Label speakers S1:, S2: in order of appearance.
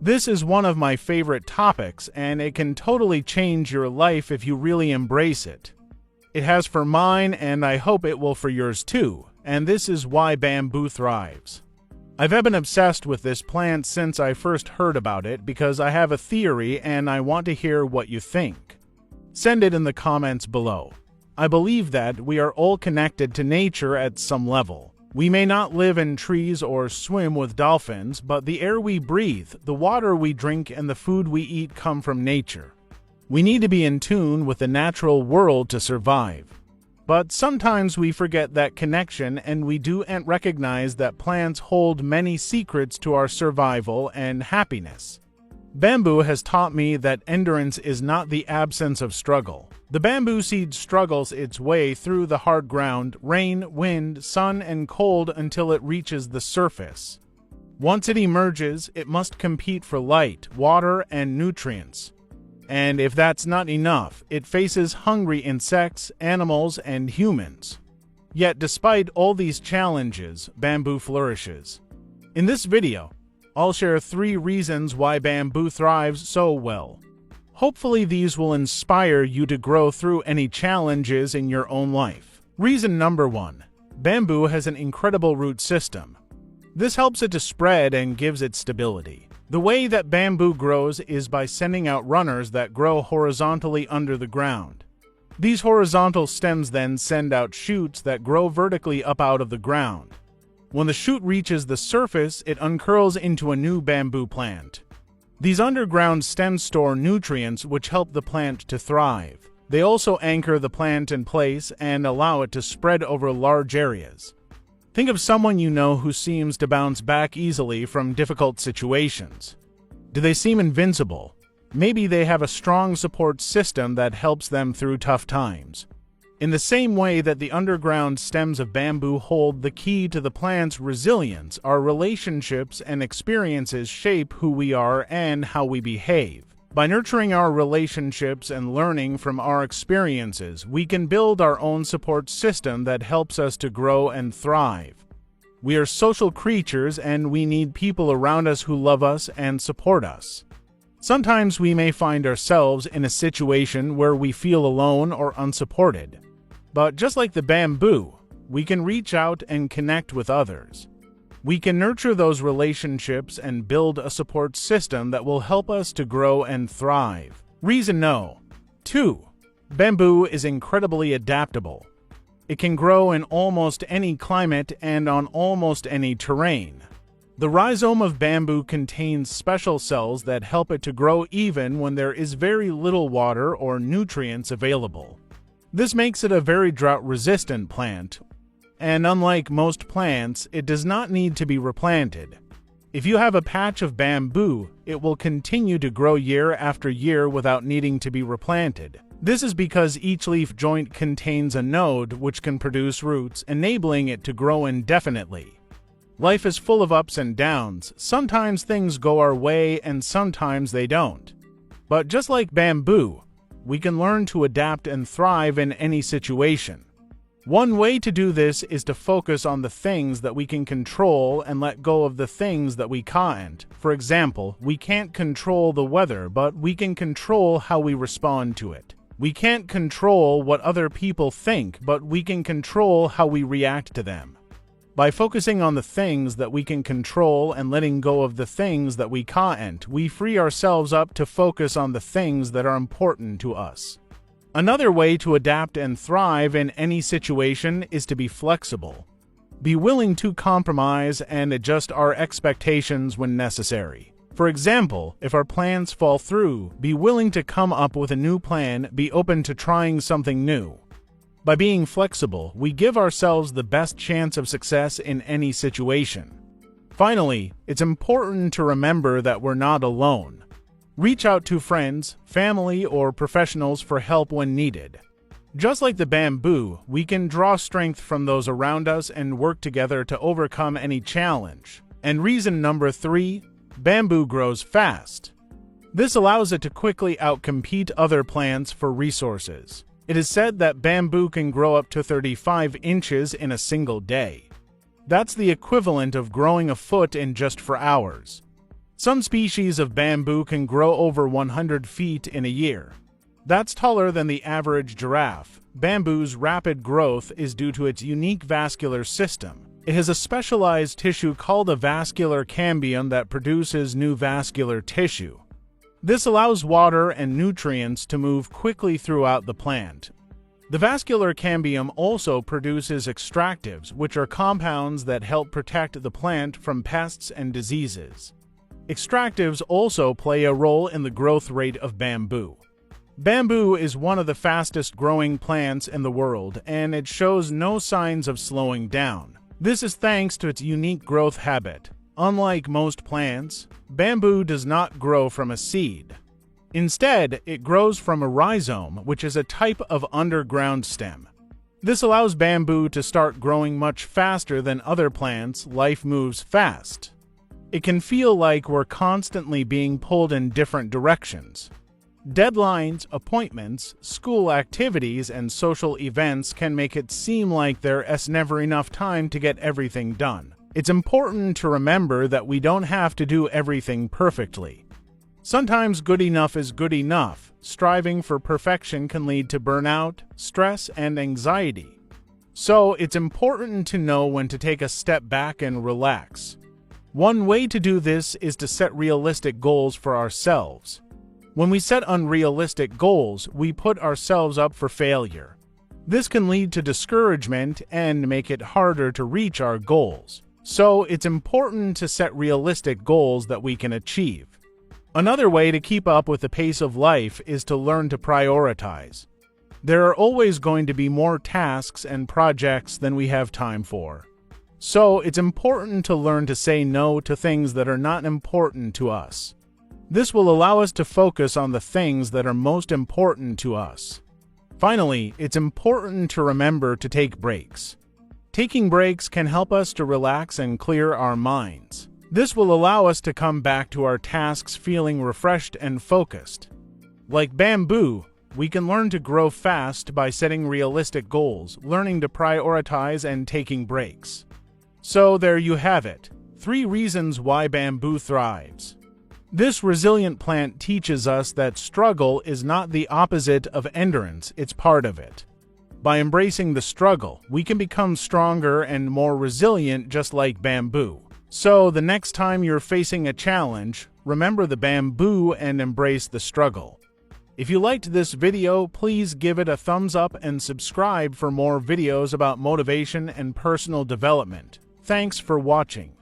S1: This is one of my favorite topics, and it can totally change your life if you really embrace it. It has for mine, and I hope it will for yours too, and this is why bamboo thrives. I've been obsessed with this plant since I first heard about it because I have a theory and I want to hear what you think. Send it in the comments below. I believe that we are all connected to nature at some level. We may not live in trees or swim with dolphins, but the air we breathe, the water we drink, and the food we eat come from nature. We need to be in tune with the natural world to survive. But sometimes we forget that connection, and we don't recognize that plants hold many secrets to our survival and happiness. Bamboo has taught me that endurance is not the absence of struggle. The bamboo seed struggles its way through the hard ground, rain, wind, sun, and cold until it reaches the surface. Once it emerges, it must compete for light, water, and nutrients. And if that's not enough, it faces hungry insects, animals, and humans. Yet despite all these challenges, bamboo flourishes. In this video, I'll share 3 reasons why bamboo thrives so well. Hopefully these will inspire you to grow through any challenges in your own life. Reason number 1. Bamboo has an incredible root system. This helps it to spread and gives it stability. The way that bamboo grows is by sending out runners that grow horizontally under the ground. These horizontal stems then send out shoots that grow vertically up out of the ground. When the shoot reaches the surface, it uncurls into a new bamboo plant. These underground stems store nutrients which help the plant to thrive. They also anchor the plant in place and allow it to spread over large areas. Think of someone you know who seems to bounce back easily from difficult situations. Do they seem invincible? Maybe they have a strong support system that helps them through tough times. In the same way that the underground stems of bamboo hold the key to the plant's resilience, our relationships and experiences shape who we are and how we behave. By nurturing our relationships and learning from our experiences, we can build our own support system that helps us to grow and thrive. We are social creatures and we need people around us who love us and support us. Sometimes we may find ourselves in a situation where we feel alone or unsupported. But just like the bamboo, we can reach out and connect with others. We can nurture those relationships and build a support system that will help us to grow and thrive. Reason no. 2. Bamboo is incredibly adaptable. It can grow in almost any climate and on almost any terrain. The rhizome of bamboo contains special cells that help it to grow even when there is very little water or nutrients available. This makes it a very drought-resistant plant. And unlike most plants, it does not need to be replanted. If you have a patch of bamboo, it will continue to grow year after year without needing to be replanted. This is because each leaf joint contains a node which can produce roots, enabling it to grow indefinitely. Life is full of ups and downs. Sometimes things go our way and sometimes they don't. But just like bamboo, we can learn to adapt and thrive in any situation. One way to do this is to focus on the things that we can control and let go of the things that we can't. For example, we can't control the weather, but we can control how we respond to it. We can't control what other people think, but we can control how we react to them. By focusing on the things that we can control and letting go of the things that we can't, we free ourselves up to focus on the things that are important to us. Another way to adapt and thrive in any situation is to be flexible. Be willing to compromise and adjust our expectations when necessary. For example, if our plans fall through, be willing to come up with a new plan, be open to trying something new. By being flexible, we give ourselves the best chance of success in any situation. Finally, it's important to remember that we're not alone. Reach out to friends, family, or professionals for help when needed. Just like the bamboo, we can draw strength from those around us and work together to overcome any challenge. And reason number 3, bamboo grows fast. This allows it to quickly outcompete other plants for resources. It is said that bamboo can grow up to 35 inches in a single day. That's the equivalent of growing a foot in just 4 hours. Some species of bamboo can grow over 100 feet in a year. That's taller than the average giraffe. Bamboo's rapid growth is due to its unique vascular system. It has a specialized tissue called a vascular cambium that produces new vascular tissue. This allows water and nutrients to move quickly throughout the plant. The vascular cambium also produces extractives, which are compounds that help protect the plant from pests and diseases. Extractives also play a role in the growth rate of bamboo. Bamboo is one of the fastest growing plants in the world, and it shows no signs of slowing down. This is thanks to its unique growth habit. Unlike most plants, bamboo does not grow from a seed. Instead, it grows from a rhizome, which is a type of underground stem. This allows bamboo to start growing much faster than other plants. Life moves fast. It can feel like we're constantly being pulled in different directions. Deadlines, appointments, school activities, and social events can make it seem like there's never enough time to get everything done. It's important to remember that we don't have to do everything perfectly. Sometimes good enough is good enough. Striving for perfection can lead to burnout, stress, and anxiety. So it's important to know when to take a step back and relax. One way to do this is to set realistic goals for ourselves. When we set unrealistic goals, we put ourselves up for failure. This can lead to discouragement and make it harder to reach our goals. So it's important to set realistic goals that we can achieve. Another way to keep up with the pace of life is to learn to prioritize. There are always going to be more tasks and projects than we have time for. So it's important to learn to say no to things that are not important to us. This will allow us to focus on the things that are most important to us. Finally, it's important to remember to take breaks. Taking breaks can help us to relax and clear our minds. This will allow us to come back to our tasks feeling refreshed and focused. Like bamboo, we can learn to grow fast by setting realistic goals, learning to prioritize, and taking breaks. So there you have it, 3 reasons why bamboo thrives. This resilient plant teaches us that struggle is not the opposite of endurance, it's part of it. By embracing the struggle, we can become stronger and more resilient just like bamboo. So the next time you're facing a challenge, remember the bamboo and embrace the struggle. If you liked this video, please give it a thumbs up and subscribe for more videos about motivation and personal development. Thanks for watching.